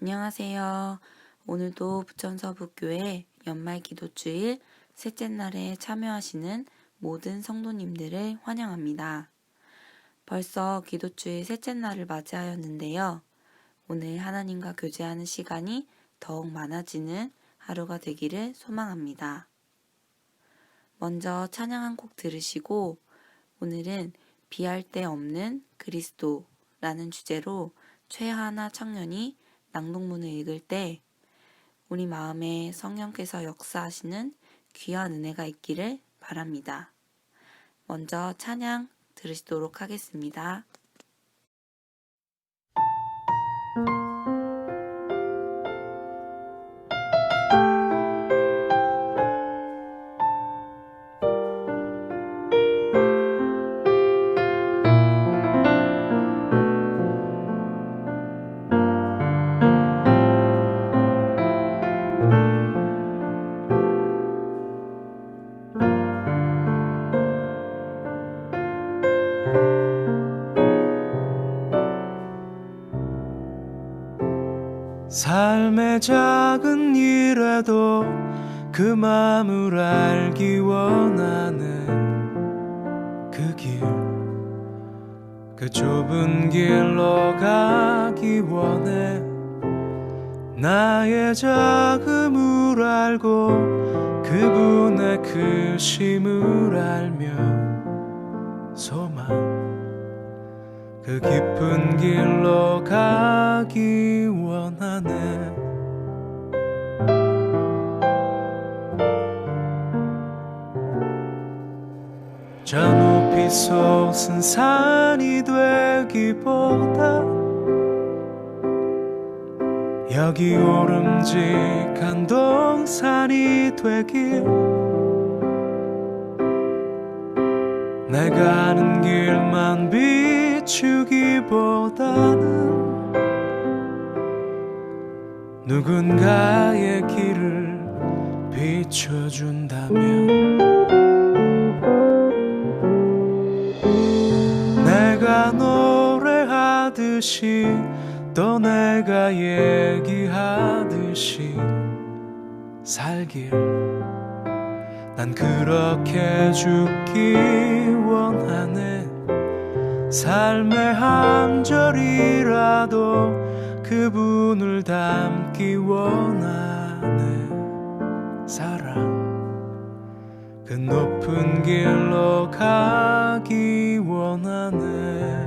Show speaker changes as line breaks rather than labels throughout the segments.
안녕하세요. 오늘도 부천서북교회 연말기도주일 셋째 날에 참여하시는 모든 성도님들을 환영합니다. 벌써 기도주일 셋째 날을 맞이하였는데요. 오늘 하나님과 교제하는 시간이 더욱 많아지는 하루가 되기를 소망합니다. 먼저 찬양 한 곡 들으시고 오늘은 비할 데 없는 그리스도라는 주제로 최하나 청년이 낭독문을 읽을 때 우리 마음에 성령께서 역사하시는 귀한 은혜가 있기를 바랍니다. 먼저 찬양 들으시도록 하겠습니다.
삶의 작은 일에도 그 마음을 알기 원하는 그 길, 그 좁은 길로 가기 원해. 나의 작음을 알고 그분의 크심을 알며 소망, 그 깊은 길로 가기 원하네. 저 높이 솟은 산이 되기보다 여기 오름직한 동산이 되길, 내가 아는 길만 비추기보다는 누군가의 길을 비춰준다면, 내가 노래하듯이 또 내가 얘기하듯이 살길, 난 그렇게 죽기 원하네. 삶의 한 절이라도 그분을 닮기 원하네. 사랑, 그 높은 길로 가기 원하네.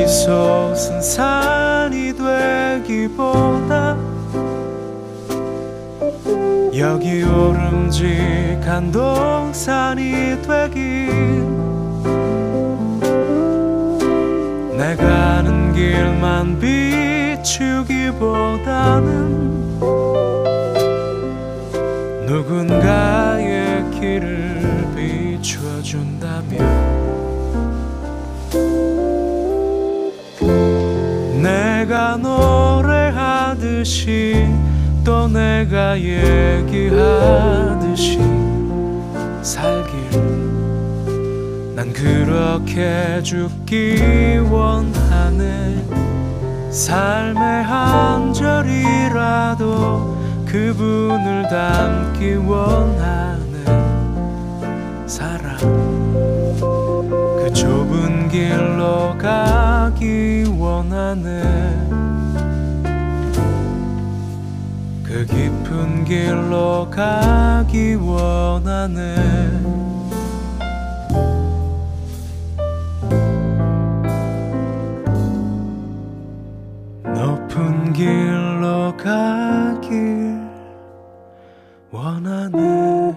솟은 산이 되기보다 여기 오름직한 동산이 되길, 내가 아는 길만 비추기보다는 누군가의 길을 비춰준다면, 내가 노래하듯이 또 내가 얘기하듯이 살길, 난 그렇게 죽기 원하네. 삶의 한 절이라도 그분을 닮기 원하네. 사랑, 그 좁은 길로 가기 원하네. 그 깊은 길로 가기 원하네. 높은 길로 가길 원하네.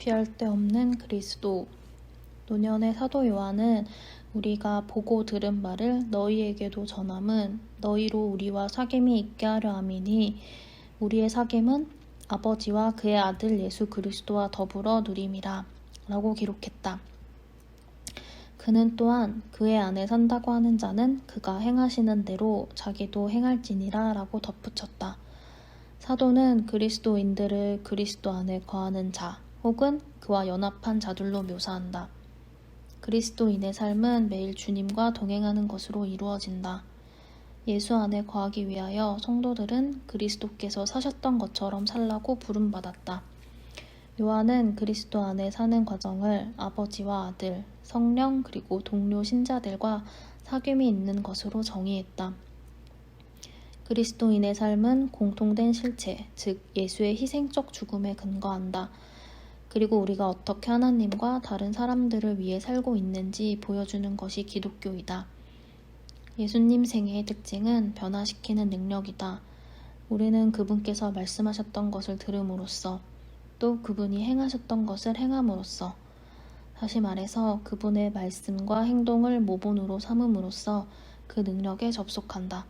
피할 데 없는 그리스도. 노년의 사도 요한은 우리가 보고 들은 말을 너희에게도 전함은 너희로 우리와 사귐이 있게 하려 함이니 우리의 사귐은 아버지와 그의 아들 예수 그리스도와 더불어 누림이라 라고 기록했다. 그는 또한 그의 안에 산다고 하는 자는 그가 행하시는 대로 자기도 행할지니라 라고 덧붙였다. 사도는 그리스도인들을 그리스도 안에 거하는 자 혹은 그와 연합한 자들로 묘사한다. 그리스도인의 삶은 매일 주님과 동행하는 것으로 이루어진다. 예수 안에 거하기 위하여 성도들은 그리스도께서 사셨던 것처럼 살라고 부름받았다. 요한은 그리스도 안에 사는 과정을 아버지와 아들, 성령 그리고 동료 신자들과 사귐이 있는 것으로 정의했다. 그리스도인의 삶은 공통된 실체, 즉 예수의 희생적 죽음에 근거한다. 그리고 우리가 어떻게 하나님과 다른 사람들을 위해 살고 있는지 보여주는 것이 기독교이다. 예수님 생애의 특징은 변화시키는 능력이다. 우리는 그분께서 말씀하셨던 것을 들음으로써 또 그분이 행하셨던 것을 행함으로써 다시 말해서 그분의 말씀과 행동을 모본으로 삼음으로써 그 능력에 접속한다.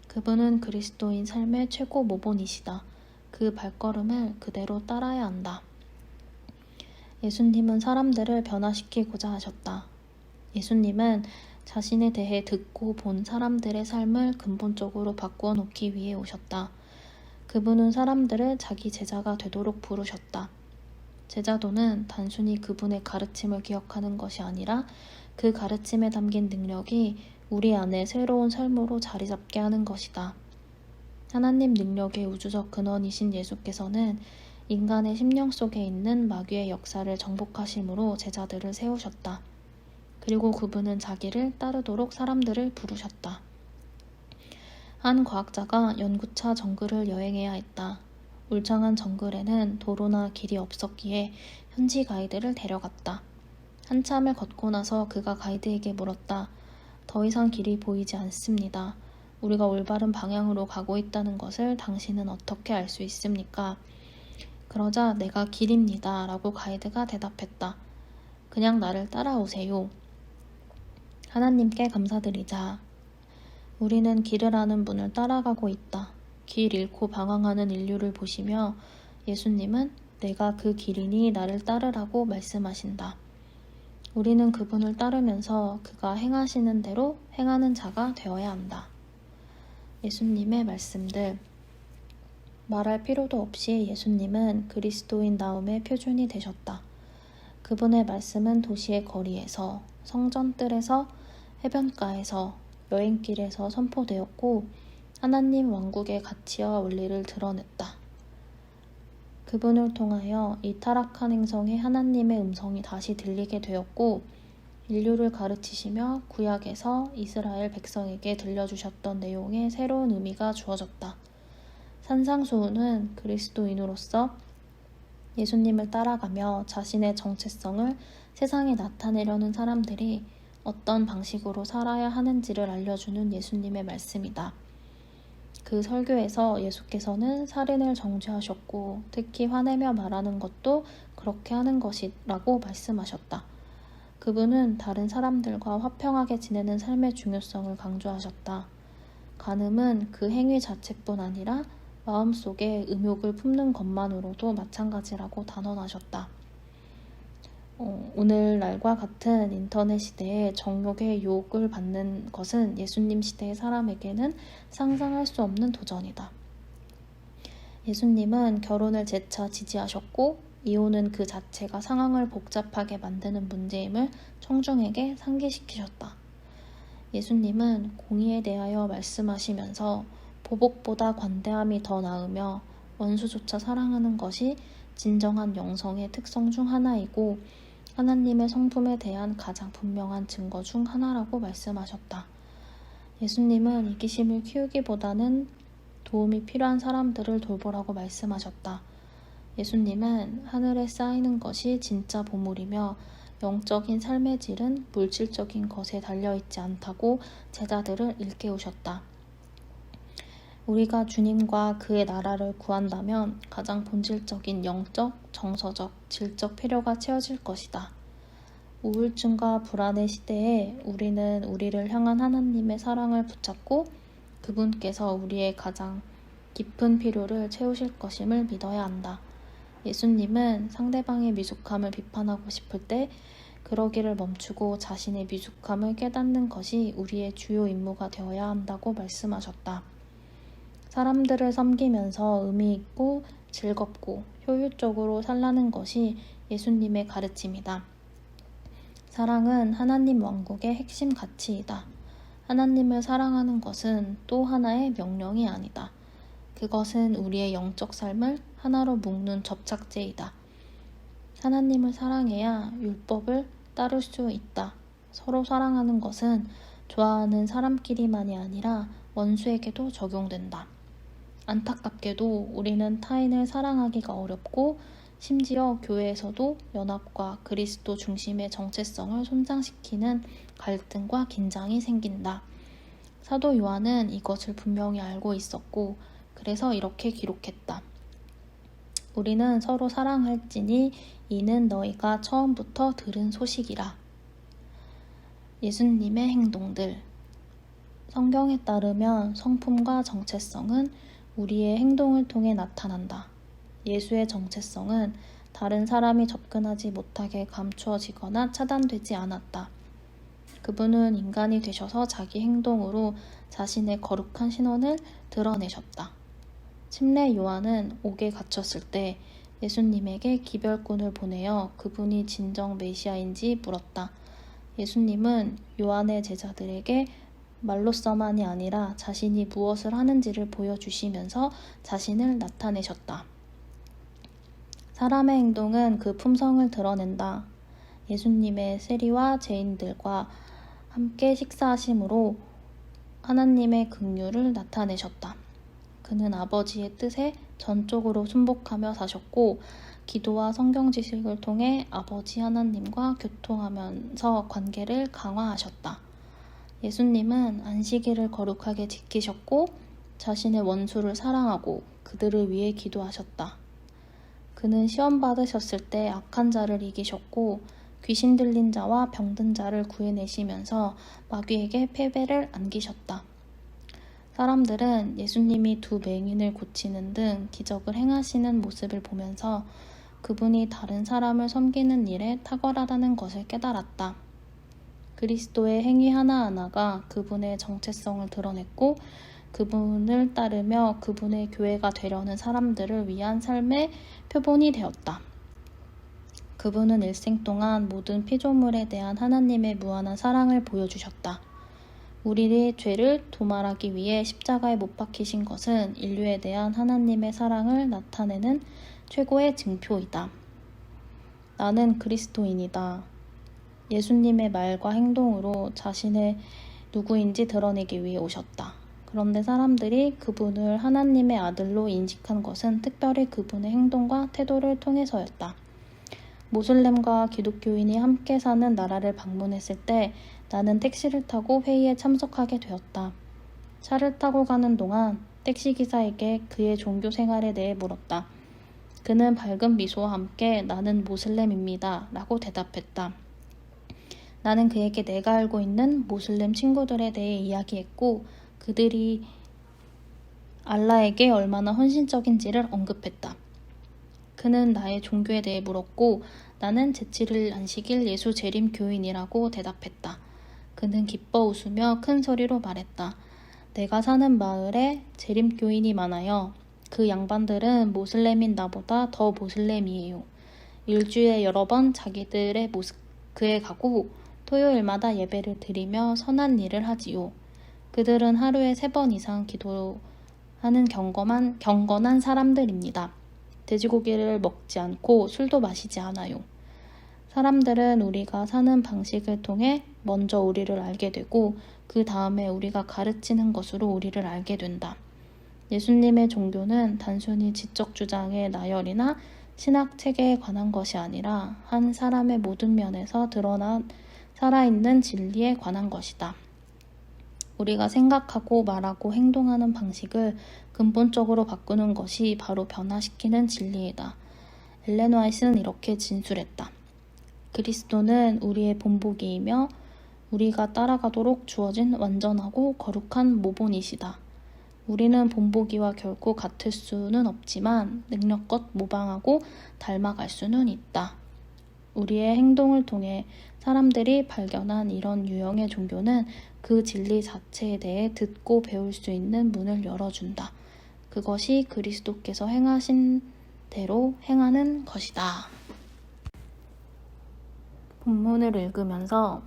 그분은 그리스도인 삶의 최고 모본이시다. 그 발걸음을 그대로 따라야 한다. 예수님은 사람들을 변화시키고자 하셨다. 예수님은 자신에 대해 듣고 본 사람들의 삶을 근본적으로 바꾸어 놓기 위해 오셨다. 그분은 사람들을 자기 제자가 되도록 부르셨다. 제자도는 단순히 그분의 가르침을 기억하는 것이 아니라 그 가르침에 담긴 능력이 우리 안에 새로운 삶으로 자리 잡게 하는 것이다. 하나님 능력의 우주적 근원이신 예수께서는 인간의 심령 속에 있는 마귀의 역사를 정복하심으로 제자들을 세우셨다. 그리고 그분은 자기를 따르도록 사람들을 부르셨다. 한 과학자가 연구차 정글을 여행해야 했다. 울창한 정글에는 도로나 길이 없었기에 현지 가이드를 데려갔다. 한참을 걷고 나서 그가 가이드에게 물었다. 더 이상 길이 보이지 않습니다. 우리가 올바른 방향으로 가고 있다는 것을 당신은 어떻게 알 수 있습니까? 그러자 내가 길입니다 라고 가이드가 대답했다. 그냥 나를 따라오세요. 하나님께 감사드리자. 우리는 길을 아는 분을 따라가고 있다. 길 잃고 방황하는 인류를 보시며 예수님은 내가 그 길이니 나를 따르라고 말씀하신다. 우리는 그분을 따르면서 그가 행하시는 대로 행하는 자가 되어야 한다. 예수님의 말씀들. 말할 필요도 없이 예수님은 그리스도인다움의 표준이 되셨다. 그분의 말씀은 도시의 거리에서, 성전뜰에서, 해변가에서, 여행길에서 선포되었고 하나님 왕국의 가치와 원리를 드러냈다. 그분을 통하여 이 타락한 행성에 하나님의 음성이 다시 들리게 되었고 인류를 가르치시며 구약에서 이스라엘 백성에게 들려주셨던 내용에 새로운 의미가 주어졌다. 산상수훈은 그리스도인으로서 예수님을 따라가며 자신의 정체성을 세상에 나타내려는 사람들이 어떤 방식으로 살아야 하는지를 알려주는 예수님의 말씀이다. 그 설교에서 예수께서는 살인을 정죄하셨고 특히 화내며 말하는 것도 그렇게 하는 것이라고 말씀하셨다. 그분은 다른 사람들과 화평하게 지내는 삶의 중요성을 강조하셨다. 간음은 그 행위 자체뿐 아니라 마음속에 음욕을 품는 것만으로도 마찬가지라고 단언하셨다. 오늘날과 같은 인터넷 시대에 정욕의 유혹을 받는 것은 예수님 시대의 사람에게는 상상할 수 없는 도전이다. 예수님은 결혼을 재차 지지하셨고 이혼은 그 자체가 상황을 복잡하게 만드는 문제임을 청중에게 상기시키셨다. 예수님은 공의에 대하여 말씀하시면서 보복보다 관대함이 더 나으며 원수조차 사랑하는 것이 진정한 영성의 특성 중 하나이고 하나님의 성품에 대한 가장 분명한 증거 중 하나라고 말씀하셨다. 예수님은 이기심을 키우기보다는 도움이 필요한 사람들을 돌보라고 말씀하셨다. 예수님은 하늘에 쌓이는 것이 진짜 보물이며 영적인 삶의 질은 물질적인 것에 달려있지 않다고 제자들을 일깨우셨다. 우리가 주님과 그의 나라를 구한다면 가장 본질적인 영적, 정서적, 질적 필요가 채워질 것이다. 우울증과 불안의 시대에 우리는 우리를 향한 하나님의 사랑을 붙잡고 그분께서 우리의 가장 깊은 필요를 채우실 것임을 믿어야 한다. 예수님은 상대방의 미숙함을 비판하고 싶을 때 그러기를 멈추고 자신의 미숙함을 깨닫는 것이 우리의 주요 임무가 되어야 한다고 말씀하셨다. 사람들을 섬기면서 의미 있고 즐겁고 효율적으로 살라는 것이 예수님의 가르침이다. 사랑은 하나님 왕국의 핵심 가치이다. 하나님을 사랑하는 것은 또 하나의 명령이 아니다. 그것은 우리의 영적 삶을 하나로 묶는 접착제이다. 하나님을 사랑해야 율법을 따를 수 있다. 서로 사랑하는 것은 좋아하는 사람끼리만이 아니라 원수에게도 적용된다. 안타깝게도 우리는 타인을 사랑하기가 어렵고 심지어 교회에서도 연합과 그리스도 중심의 정체성을 손상시키는 갈등과 긴장이 생긴다. 사도 요한은 이것을 분명히 알고 있었고 그래서 이렇게 기록했다. 우리는 서로 사랑할지니 이는 너희가 처음부터 들은 소식이라. 예수님의 행동들. 성경에 따르면 성품과 정체성은 우리의 행동을 통해 나타난다. 예수의 정체성은 다른 사람이 접근하지 못하게 감추어지거나 차단되지 않았다. 그분은 인간이 되셔서 자기 행동으로 자신의 거룩한 신원을 드러내셨다. 침례 요한은 옥에 갇혔을 때 예수님에게 기별꾼을 보내어 그분이 진정 메시아인지 물었다. 예수님은 요한의 제자들에게 말로서만이 아니라 자신이 무엇을 하는지를 보여주시면서 자신을 나타내셨다. 사람의 행동은 그 품성을 드러낸다. 예수님의 세리와 죄인들과 함께 식사하심으로 하나님의 긍휼을 나타내셨다. 그는 아버지의 뜻에 전적으로 순복하며 사셨고 기도와 성경 지식을 통해 아버지 하나님과 교통하면서 관계를 강화하셨다. 예수님은 안식일을 거룩하게 지키셨고 자신의 원수를 사랑하고 그들을 위해 기도하셨다. 그는 시험 받으셨을 때 악한 자를 이기셨고 귀신 들린 자와 병든 자를 구해내시면서 마귀에게 패배를 안기셨다. 사람들은 예수님이 두 맹인을 고치는 등 기적을 행하시는 모습을 보면서 그분이 다른 사람을 섬기는 일에 탁월하다는 것을 깨달았다. 그리스도의 행위 하나하나가 그분의 정체성을 드러냈고 그분을 따르며 그분의 교회가 되려는 사람들을 위한 삶의 표본이 되었다. 그분은 일생 동안 모든 피조물에 대한 하나님의 무한한 사랑을 보여주셨다. 우리의 죄를 도말하기 위해 십자가에 못 박히신 것은 인류에 대한 하나님의 사랑을 나타내는 최고의 증표이다. 나는 그리스도인이다. 예수님의 말과 행동으로 자신의 누구인지 드러내기 위해 오셨다. 그런데 사람들이 그분을 하나님의 아들로 인식한 것은 특별히 그분의 행동과 태도를 통해서였다. 모슬렘과 기독교인이 함께 사는 나라를 방문했을 때 나는 택시를 타고 회의에 참석하게 되었다. 차를 타고 가는 동안 택시기사에게 그의 종교 생활에 대해 물었다. 그는 밝은 미소와 함께 나는 모슬렘입니다. 라고 대답했다. 나는 그에게 내가 알고 있는 모슬렘 친구들에 대해 이야기했고 그들이 알라에게 얼마나 헌신적인지를 언급했다. 그는 나의 종교에 대해 물었고 나는 제7일 안식일 예수 재림 교인이라고 대답했다. 그는 기뻐 웃으며 큰 소리로 말했다. 내가 사는 마을에 재림 교인이 많아요. 그 양반들은 모슬렘인 나보다 더 모슬렘이에요. 일주일에 여러 번 자기들의 모스크에 가고 토요일마다 예배를 드리며 선한 일을 하지요. 그들은 하루에 3번 이상 기도하는 경건한 사람들입니다. 돼지고기를 먹지 않고 술도 마시지 않아요. 사람들은 우리가 사는 방식을 통해 먼저 우리를 알게 되고 그 다음에 우리가 가르치는 것으로 우리를 알게 된다. 예수님의 종교는 단순히 지적 주장의 나열이나 신학 체계에 관한 것이 아니라 한 사람의 모든 면에서 드러난 살아있는 진리에 관한 것이다. 우리가 생각하고 말하고 행동하는 방식을 근본적으로 바꾸는 것이 바로 변화시키는 진리이다. 엘렌 화이트는 이렇게 진술했다. 그리스도는 우리의 본보기이며 우리가 따라가도록 주어진 완전하고 거룩한 모본이시다. 우리는 본보기와 결코 같을 수는 없지만 능력껏 모방하고 닮아갈 수는 있다. 우리의 행동을 통해 사람들이 발견한 이런 유형의 종교는 그 진리 자체에 대해 듣고 배울 수 있는 문을 열어준다. 그것이 그리스도께서 행하신 대로 행하는 것이다. 본문을 읽으면서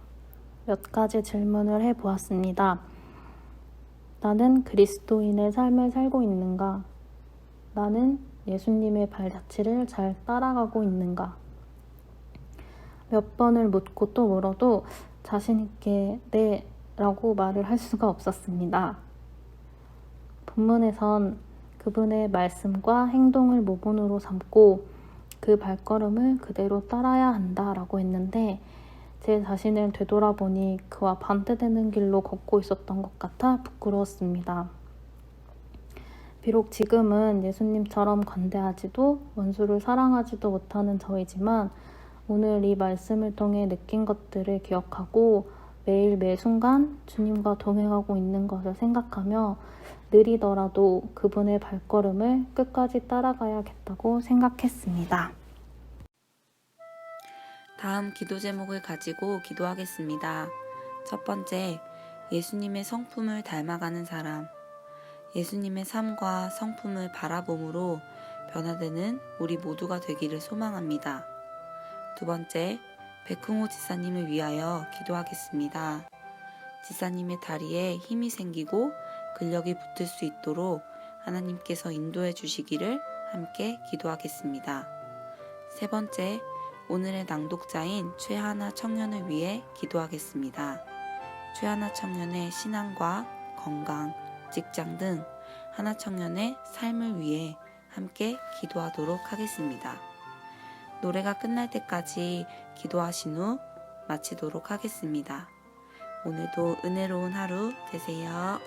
몇 가지 질문을 해보았습니다. 나는 그리스도인의 삶을 살고 있는가? 나는 예수님의 발자취를 잘 따라가고 있는가? 몇 번을 묻고 또 물어도 자신있게 네 라고 말을 할 수가 없었습니다. 본문에선 그분의 말씀과 행동을 모본으로 삼고 그 발걸음을 그대로 따라야 한다라고 했는데 제 자신을 되돌아보니 그와 반대되는 길로 걷고 있었던 것 같아 부끄러웠습니다. 비록 지금은 예수님처럼 관대하지도 원수를 사랑하지도 못하는 저이지만 오늘 이 말씀을 통해 느낀 것들을 기억하고 매일 매 순간 주님과 동행하고 있는 것을 생각하며 느리더라도 그분의 발걸음을 끝까지 따라가야겠다고 생각했습니다.
다음 기도 제목을 가지고 기도하겠습니다. 첫 번째, 예수님의 성품을 닮아가는 사람. 예수님의 삶과 성품을 바라봄으로 변화되는 우리 모두가 되기를 소망합니다. 두 번째, 백흥호 지사님을 위하여 기도하겠습니다. 지사님의 다리에 힘이 생기고 근력이 붙을 수 있도록 하나님께서 인도해 주시기를 함께 기도하겠습니다. 세 번째, 오늘의 낭독자인 최하나 청년을 위해 기도하겠습니다. 최하나 청년의 신앙과 건강, 직장 등 하나 청년의 삶을 위해 함께 기도하도록 하겠습니다. 노래가 끝날 때까지 기도하신 후 마치도록 하겠습니다. 오늘도 은혜로운 하루 되세요.